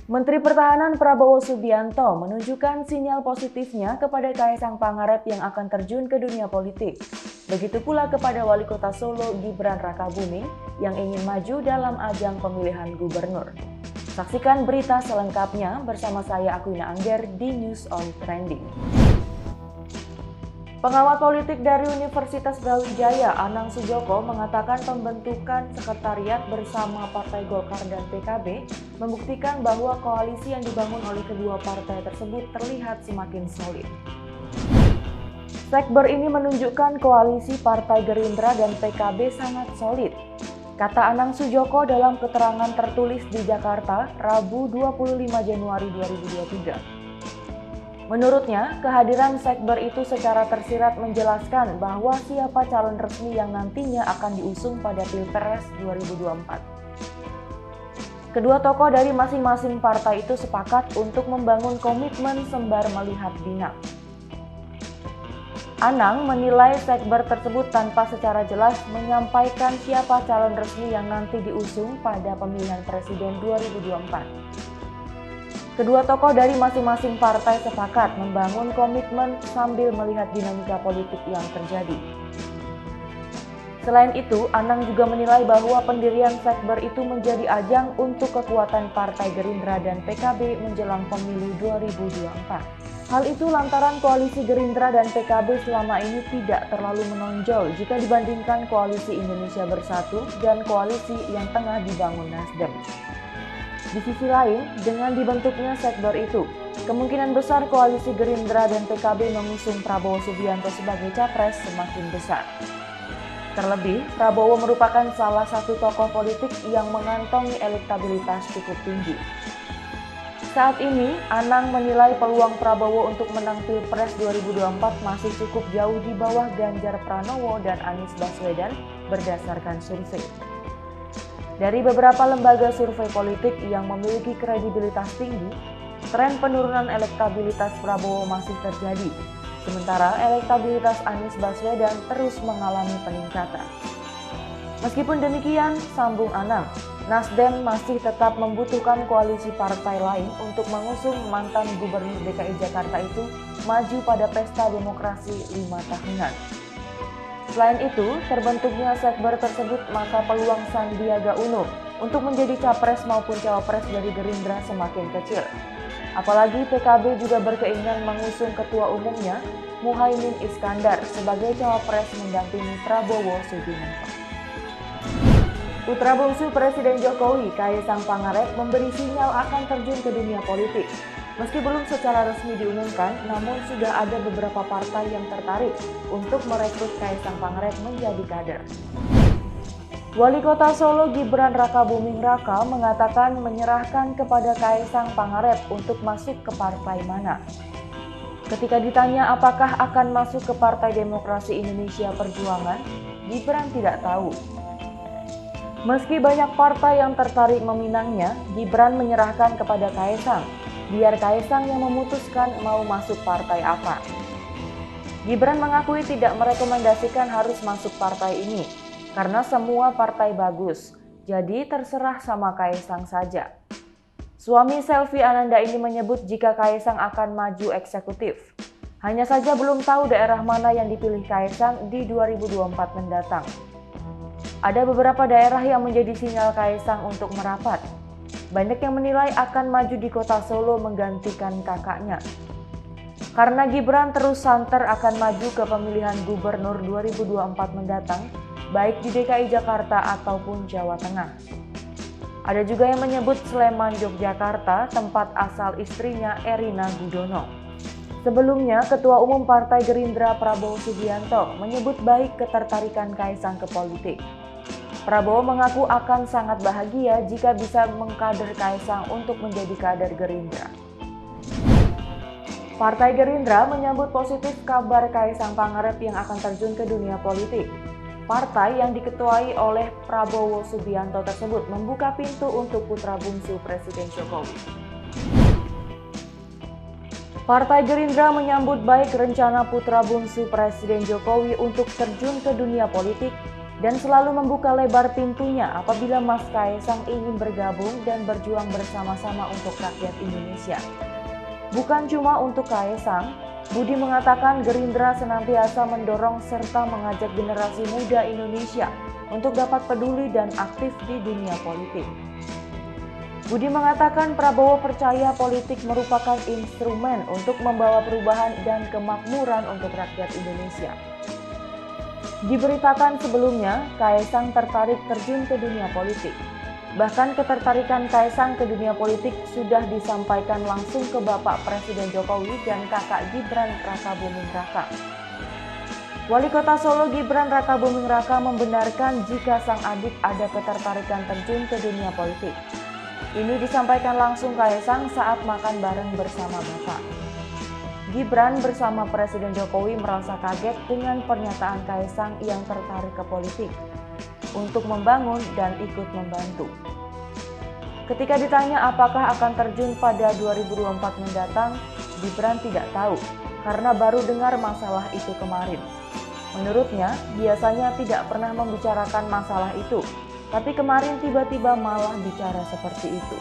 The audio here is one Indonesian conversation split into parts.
Menteri Pertahanan Prabowo Subianto menunjukkan sinyal positifnya kepada Kaisang Pangarep yang akan terjun ke dunia politik. Begitu pula kepada Wali Kota Solo Gibran Rakabuming yang ingin maju dalam ajang pemilihan gubernur. Saksikan berita selengkapnya bersama saya Aquina Angger di News on Trending. Pengamat politik dari Universitas Brawijaya, Anang Sujoko, mengatakan pembentukan sekretariat bersama Partai Golkar dan PKB membuktikan bahwa koalisi yang dibangun oleh kedua partai tersebut terlihat semakin solid. Sekber ini menunjukkan koalisi Partai Gerindra dan PKB sangat solid, kata Anang Sujoko dalam keterangan tertulis di Jakarta, Rabu 25 Januari 2023. Menurutnya, kehadiran Sekber itu secara tersirat menjelaskan bahwa siapa calon resmi yang nantinya akan diusung pada Pilpres 2024. Kedua tokoh dari masing-masing partai itu sepakat untuk membangun komitmen sembari melihat bina. Anang menilai Sekber tersebut tanpa secara jelas menyampaikan siapa calon resmi yang nanti diusung pada pemilihan presiden 2024. Kedua tokoh dari masing-masing partai sepakat membangun komitmen sambil melihat dinamika politik yang terjadi. Selain itu, Anang juga menilai bahwa pendirian Sekber itu menjadi ajang untuk kekuatan Partai Gerindra dan PKB menjelang pemilu 2024. Hal itu lantaran koalisi Gerindra dan PKB selama ini tidak terlalu menonjol jika dibandingkan koalisi Indonesia Bersatu dan koalisi yang tengah dibangun Nasdem. Di sisi lain, dengan dibentuknya Sekber itu, kemungkinan besar koalisi Gerindra dan PKB mengusung Prabowo Subianto sebagai capres semakin besar. Terlebih, Prabowo merupakan salah satu tokoh politik yang mengantongi elektabilitas cukup tinggi. Saat ini, Anang menilai peluang Prabowo untuk menang Pilpres 2024 masih cukup jauh di bawah Ganjar Pranowo dan Anies Baswedan berdasarkan survei. Dari beberapa lembaga survei politik yang memiliki kredibilitas tinggi, tren penurunan elektabilitas Prabowo masih terjadi, sementara elektabilitas Anies Baswedan terus mengalami peningkatan. Meskipun demikian, sambung Anang, Nasdem masih tetap membutuhkan koalisi partai lain untuk mengusung mantan Gubernur DKI Jakarta itu maju pada pesta demokrasi 5 tahunan. Selain itu, terbentuknya Sekber tersebut maka peluang Sandiaga Uno untuk menjadi capres maupun cawapres dari Gerindra semakin kecil. Apalagi PKB juga berkeinginan mengusung ketua umumnya, Muhaimin Iskandar, sebagai cawapres mendampingi Prabowo Subianto. Putra bungsu Presiden Jokowi, Kaisang Pangarep, memberi sinyal akan terjun ke dunia politik. Meski belum secara resmi diumumkan, namun sudah ada beberapa partai yang tertarik untuk merekrut Kaisang Pangarep menjadi kader. Wali Kota Solo Gibran Rakabuming Raka mengatakan menyerahkan kepada Kaisang Pangarep untuk masuk ke partai mana. Ketika ditanya apakah akan masuk ke Partai Demokrasi Indonesia Perjuangan, Gibran tidak tahu. Meski banyak partai yang tertarik meminangnya, Gibran menyerahkan kepada Kaisang. Biar Kaisang yang memutuskan mau masuk partai apa. Gibran mengakui tidak merekomendasikan harus masuk partai ini, karena semua partai bagus, jadi terserah sama Kaisang saja. Suami Selvi Ananda ini menyebut jika Kaisang akan maju eksekutif. Hanya saja belum tahu daerah mana yang dipilih Kaisang di 2024 mendatang. Ada beberapa daerah yang menjadi sinyal Kaisang untuk merapat. Banyak yang menilai akan maju di Kota Solo menggantikan kakaknya. Karena Gibran terus santer akan maju ke pemilihan gubernur 2024 mendatang, baik di DKI Jakarta ataupun Jawa Tengah. Ada juga yang menyebut Sleman, Yogyakarta, tempat asal istrinya Erina Gudono. Sebelumnya, Ketua Umum Partai Gerindra Prabowo Subianto menyebut baik ketertarikan Kaisang ke politik. Prabowo mengaku akan sangat bahagia jika bisa mengkader Kaisang untuk menjadi kader Gerindra. Partai Gerindra menyambut positif kabar Kaisang Pangarep yang akan terjun ke dunia politik. Partai yang diketuai oleh Prabowo Subianto tersebut membuka pintu untuk putra bungsu Presiden Jokowi. Partai Gerindra menyambut baik rencana putra bungsu Presiden Jokowi untuk terjun ke dunia politik dan selalu membuka lebar pintunya apabila Mas Kaesang ingin bergabung dan berjuang bersama-sama untuk rakyat Indonesia. Bukan cuma untuk Kaesang, Budi mengatakan Gerindra senantiasa mendorong serta mengajak generasi muda Indonesia untuk dapat peduli dan aktif di dunia politik. Budi mengatakan Prabowo percaya politik merupakan instrumen untuk membawa perubahan dan kemakmuran untuk rakyat Indonesia. Diberitakan sebelumnya, Kaesang tertarik terjun ke dunia politik. Bahkan ketertarikan Kaesang ke dunia politik sudah disampaikan langsung ke Bapak Presiden Jokowi dan kakak Gibran Rakabuming Raka. Wali Kota Solo Gibran Rakabuming Raka membenarkan jika sang adik ada ketertarikan terjun ke dunia politik. Ini disampaikan langsung Kaesang saat makan bareng bersama Bapak. Gibran bersama Presiden Jokowi merasa kaget dengan pernyataan Kaesang yang tertarik ke politik untuk membangun dan ikut membantu. Ketika ditanya apakah akan terjun pada 2024 mendatang, Gibran tidak tahu karena baru dengar masalah itu kemarin. Menurutnya, biasanya tidak pernah membicarakan masalah itu. Tapi kemarin tiba-tiba malah bicara seperti itu.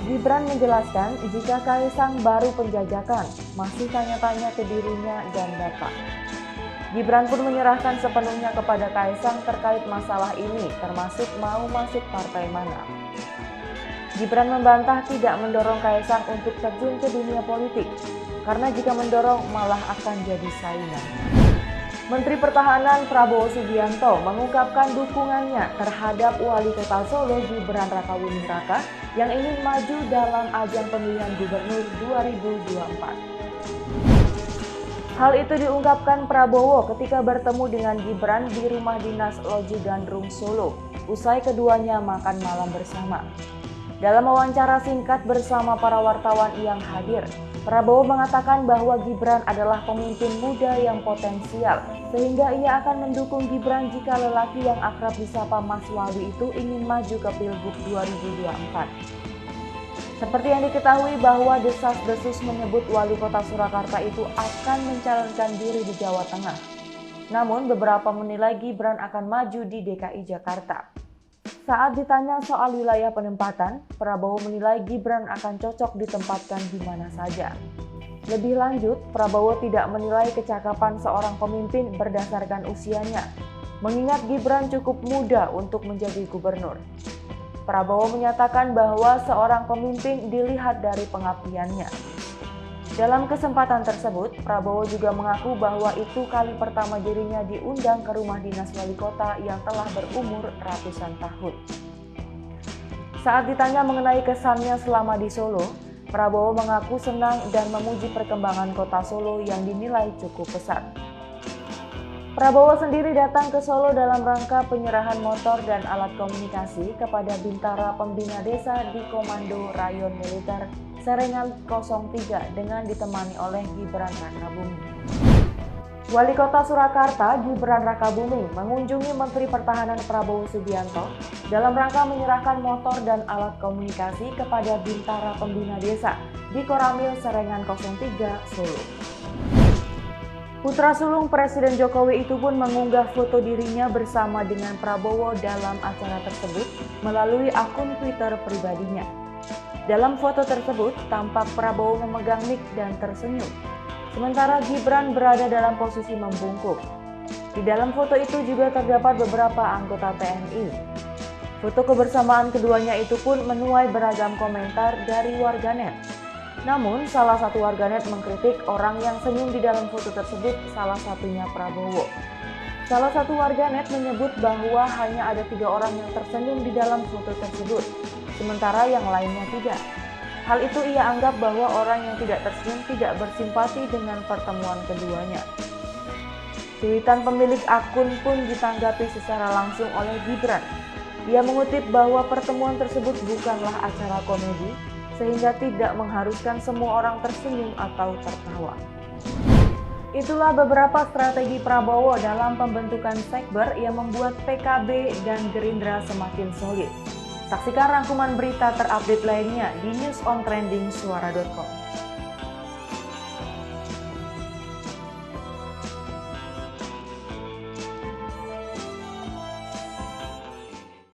Gibran menjelaskan jika Kaesang baru penjajakan, masih tanya-tanya ke dirinya dan Bapak. Gibran pun menyerahkan sepenuhnya kepada Kaesang terkait masalah ini, termasuk mau masuk partai mana. Gibran membantah tidak mendorong Kaesang untuk terjun ke dunia politik, karena jika mendorong malah akan jadi saingan. Menteri Pertahanan Prabowo Subianto mengungkapkan dukungannya terhadap Wali Kota Solo Gibran Rakabuming Raka yang ingin maju dalam ajang pemilihan gubernur 2024. Hal itu diungkapkan Prabowo ketika bertemu dengan Gibran di rumah dinas Loji Gandrung Solo, usai keduanya makan malam bersama. Dalam wawancara singkat bersama para wartawan yang hadir, Prabowo mengatakan bahwa Gibran adalah pemimpin muda yang potensial, sehingga ia akan mendukung Gibran jika lelaki yang akrab disapa Mas Wawi itu ingin maju ke Pilgub 2024. Seperti yang diketahui bahwa desas-desus menyebut Wali Kota Surakarta itu akan mencalonkan diri di Jawa Tengah. Namun beberapa menilai Gibran akan maju di DKI Jakarta. Saat ditanya soal wilayah penempatan, Prabowo menilai Gibran akan cocok ditempatkan di mana saja. Lebih lanjut, Prabowo tidak menilai kecakapan seorang pemimpin berdasarkan usianya, mengingat Gibran cukup muda untuk menjadi gubernur. Prabowo menyatakan bahwa seorang pemimpin dilihat dari pengabdiannya. Dalam kesempatan tersebut, Prabowo juga mengaku bahwa itu kali pertama dirinya diundang ke rumah dinas wali kota yang telah berumur ratusan tahun. Saat ditanya mengenai kesannya selama di Solo, Prabowo mengaku senang dan memuji perkembangan kota Solo yang dinilai cukup pesat. Prabowo sendiri datang ke Solo dalam rangka penyerahan motor dan alat komunikasi kepada Bintara Pembina Desa di Komando Rayon Militer Serengan 03 dengan ditemani oleh Gibran Rakabuming. Wali Kota Surakarta Gibran Rakabuming mengunjungi Menteri Pertahanan Prabowo Subianto dalam rangka menyerahkan motor dan alat komunikasi kepada Bintara Pembina Desa di Koramil Serengan 03 Solo. Putra sulung Presiden Jokowi itu pun mengunggah foto dirinya bersama dengan Prabowo dalam acara tersebut melalui akun Twitter pribadinya. Dalam foto tersebut, tampak Prabowo memegang mic dan tersenyum, sementara Gibran berada dalam posisi membungkuk. Di dalam foto itu juga terdapat beberapa anggota TNI. Foto kebersamaan keduanya itu pun menuai beragam komentar dari warganet. Namun, salah satu warganet mengkritik orang yang senyum di dalam foto tersebut, salah satunya Prabowo. Salah satu warganet menyebut bahwa hanya ada 3 orang yang tersenyum di dalam foto tersebut, sementara yang lainnya tidak. Hal itu ia anggap bahwa orang yang tidak tersenyum tidak bersimpati dengan pertemuan keduanya. Cuitan pemilik akun pun ditanggapi secara langsung oleh Gibran. Ia mengutip bahwa pertemuan tersebut bukanlah acara komedi, sehingga tidak mengharuskan semua orang tersenyum atau tertawa. Itulah beberapa strategi Prabowo dalam pembentukan sekber yang membuat PKB dan Gerindra semakin solid. Saksikan rangkuman berita terupdate lainnya di newsontrendingsuara.com.